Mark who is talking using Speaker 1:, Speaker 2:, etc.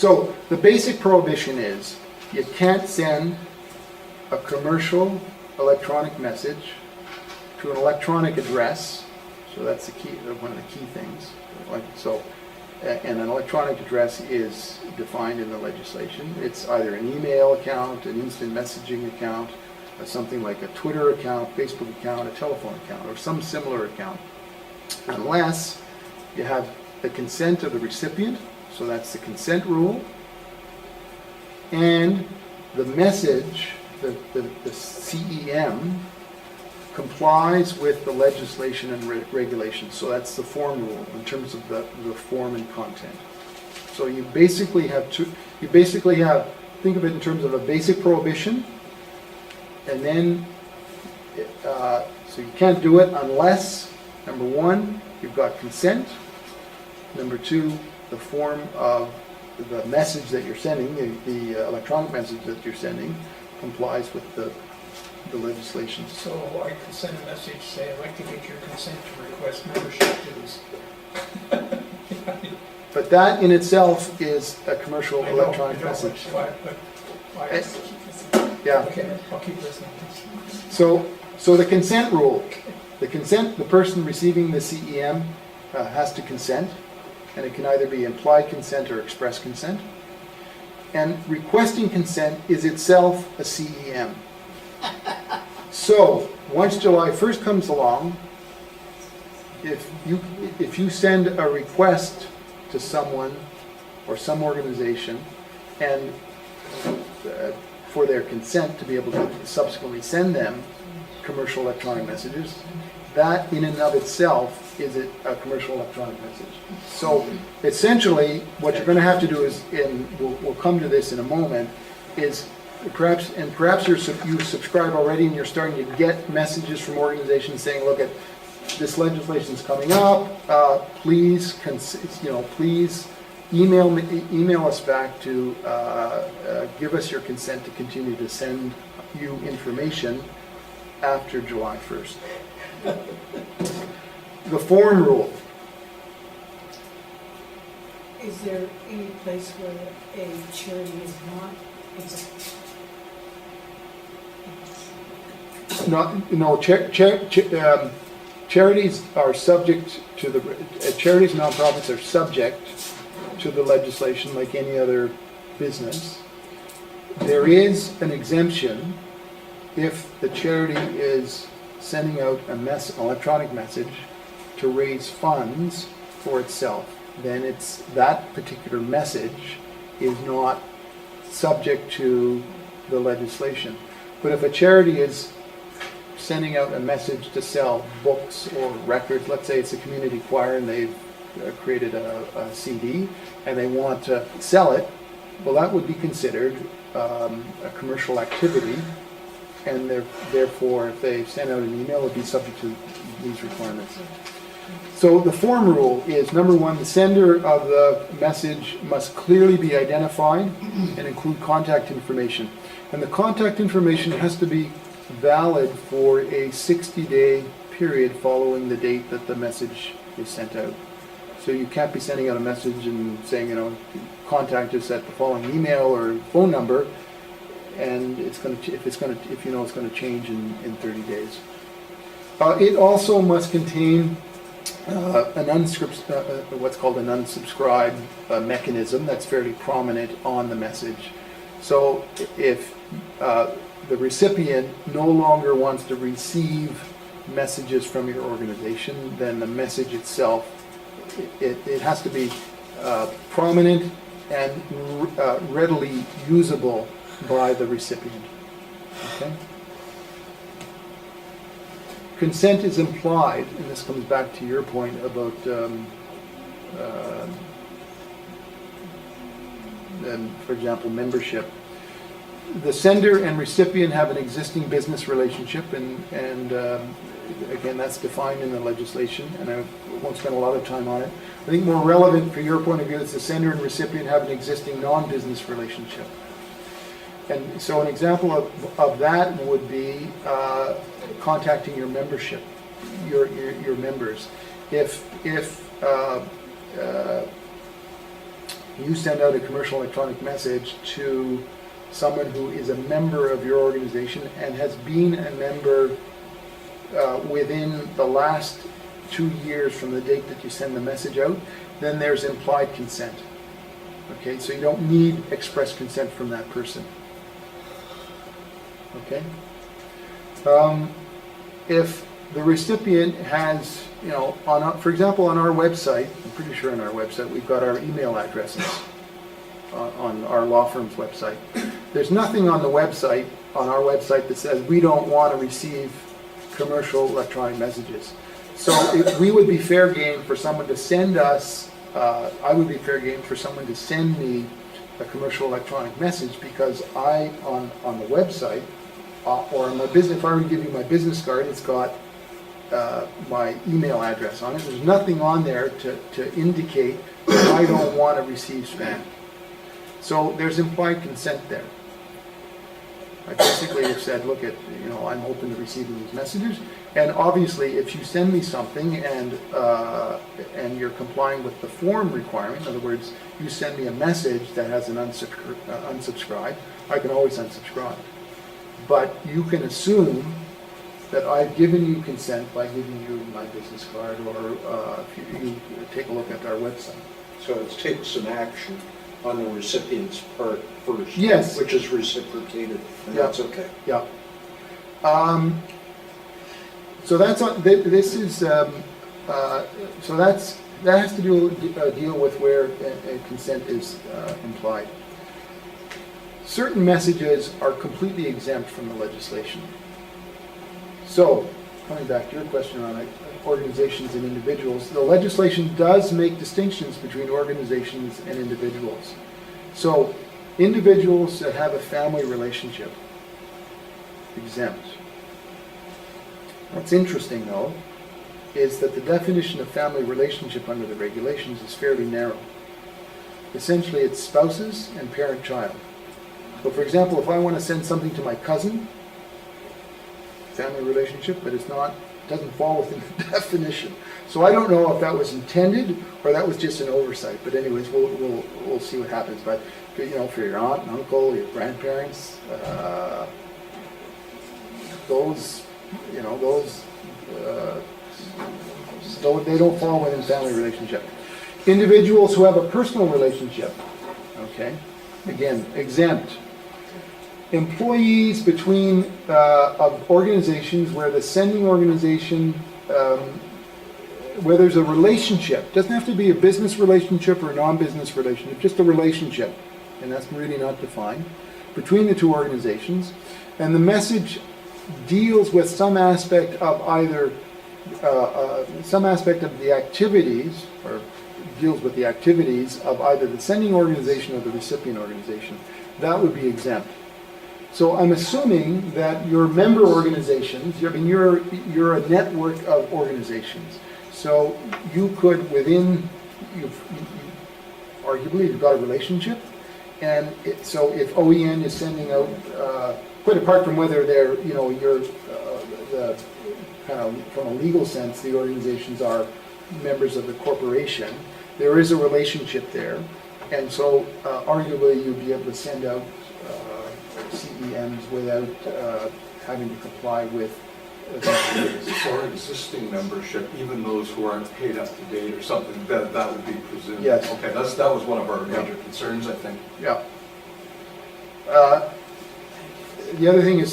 Speaker 1: So the basic prohibition is you can't send a commercial electronic message to an electronic address. So that's the key, one of the key things. And an electronic address is defined in the legislation. It's either an email account, an instant messaging account, something like a Twitter account, Facebook account, a telephone account, or some similar account, unless you have the consent of the recipient. So that's the consent rule. And the message, the CEM, complies with the legislation and regulations. So that's the form rule in terms of the form and content. So you basically have think of it in terms of a basic prohibition, and then, so you can't do it unless, number one, you've got consent, number two, the form of the message that you're sending, the electronic message that you're sending, complies with the legislation.
Speaker 2: So I can send a message, say, I'd like to get your consent to request membership dues.
Speaker 1: But that in itself is a commercial electronic message. Yeah.
Speaker 2: Okay, I'll keep listening.
Speaker 1: So the consent rule, the person receiving the CEM has to consent, and it can either be implied consent or express consent. And requesting consent is itself a CEM. So once July 1st comes along, if you send a request to someone or some organization and for their consent to be able to subsequently send them commercial electronic messages, that in and of itself is a commercial electronic message. So essentially what you're going to have to do is, and we'll come to this in a moment, is perhaps you subscribe already and you're starting to get messages from organizations saying, look, this legislation is coming up, please email us back to give us your consent to continue to send you information after July 1st. The form rule.
Speaker 3: Is there any place where a charity is not exempt?
Speaker 1: Charities are subject to charities and nonprofits are subject to the legislation like any other business. There is an exemption if the charity is sending out an electronic message to raise funds for itself. Then that particular message is not subject to the legislation. But if a charity is sending out a message to sell books or records, let's say it's a community choir and they've created a CD and they want to sell it, well, that would be considered a commercial activity, and therefore if they send out an email, it would be subject to these requirements. So the form rule is, number one, the sender of the message must clearly be identified and include contact information. And the contact information has to be valid for a 60-day period following the date that the message is sent out. So you can't be sending out a message and saying, contact us at the following email or phone number, and if you know it's going to change in 30 days. It also must contain what's called an unsubscribe mechanism that's fairly prominent on the message. So if the recipient no longer wants to receive messages from your organization, then the message itself, it has to be prominent and readily usable by the recipient. Okay? Consent is implied, and this comes back to your point about for example, membership. The sender and recipient have an existing business relationship, and again, that's defined in the legislation, and I won't spend a lot of time on it. I think more relevant for your point of view is the sender and recipient have an existing non-business relationship. And so an example of that would be contacting your membership, your members. If you send out a commercial electronic message to someone who is a member of your organization and has been a member within the last 2 years from the date that you send the message out, then there's implied consent. Okay, so you don't need express consent from that person. Okay? If the recipient has, you know, for example, on our website, I'm pretty sure on our website, we've got our email addresses on our law firm's website. There's nothing on the website, on our website, that says we don't want to receive commercial electronic messages. So we would be fair game for someone to send us, I would be fair game for someone to send me a commercial electronic message, because I, on the website, or on my business, if I were to give you my business card, it's got my email address on it. There's nothing on there to indicate that I don't want to receive spam. So there's implied consent there. I basically have said, look, I'm open to receiving these messages, and obviously, if you send me something and you're complying with the form requirement, in other words, you send me a message that has an unsubscribe, I can always unsubscribe. But you can assume that I've given you consent by giving you my business card, or if you take a look at our website.
Speaker 4: So it takes an action on the recipient's part first.
Speaker 1: Yes.
Speaker 4: Which is reciprocated, and
Speaker 1: Yeah.
Speaker 4: that's okay.
Speaker 1: Yeah. So that's this is so that has to deal with where consent is implied. Certain messages are completely exempt from the legislation. So, coming back to your question on organizations and individuals, the legislation does make distinctions between organizations and individuals. So, individuals that have a family relationship, exempt. What's interesting, though, is that the definition of family relationship under the regulations is fairly narrow. Essentially, it's spouses and parent-child. So, for example, if I want to send something to my cousin, family relationship, but doesn't fall within the definition. So I don't know if that was intended or that was just an oversight. But anyways, we'll see what happens. But for your aunt and uncle, your grandparents, they don't fall within family relationship. Individuals who have a personal relationship, okay, again, exempt. Employees between of organizations where the sending organization, where there's a relationship, doesn't have to be a business relationship or a non-business relationship, just a relationship, and that's really not defined, between the two organizations, and the message deals with some aspect of either, some aspect of the activities, or deals with the activities of either the sending organization or the recipient organization. That would be exempt. So I'm assuming that your member organizations, you're a network of organizations. So you could, arguably you've got a relationship, and so if OEN is sending out, quite apart from whether they're, you're the kind of from a legal sense, the organizations are members of the corporation. There is a relationship there, and so arguably you'd be able to send out CEMs without having to comply with
Speaker 5: For existing membership, even those who aren't paid up to date or something, that would be presumed.
Speaker 1: Yes.
Speaker 5: Okay, that was one of our major concerns, I think.
Speaker 1: Yeah. The other thing is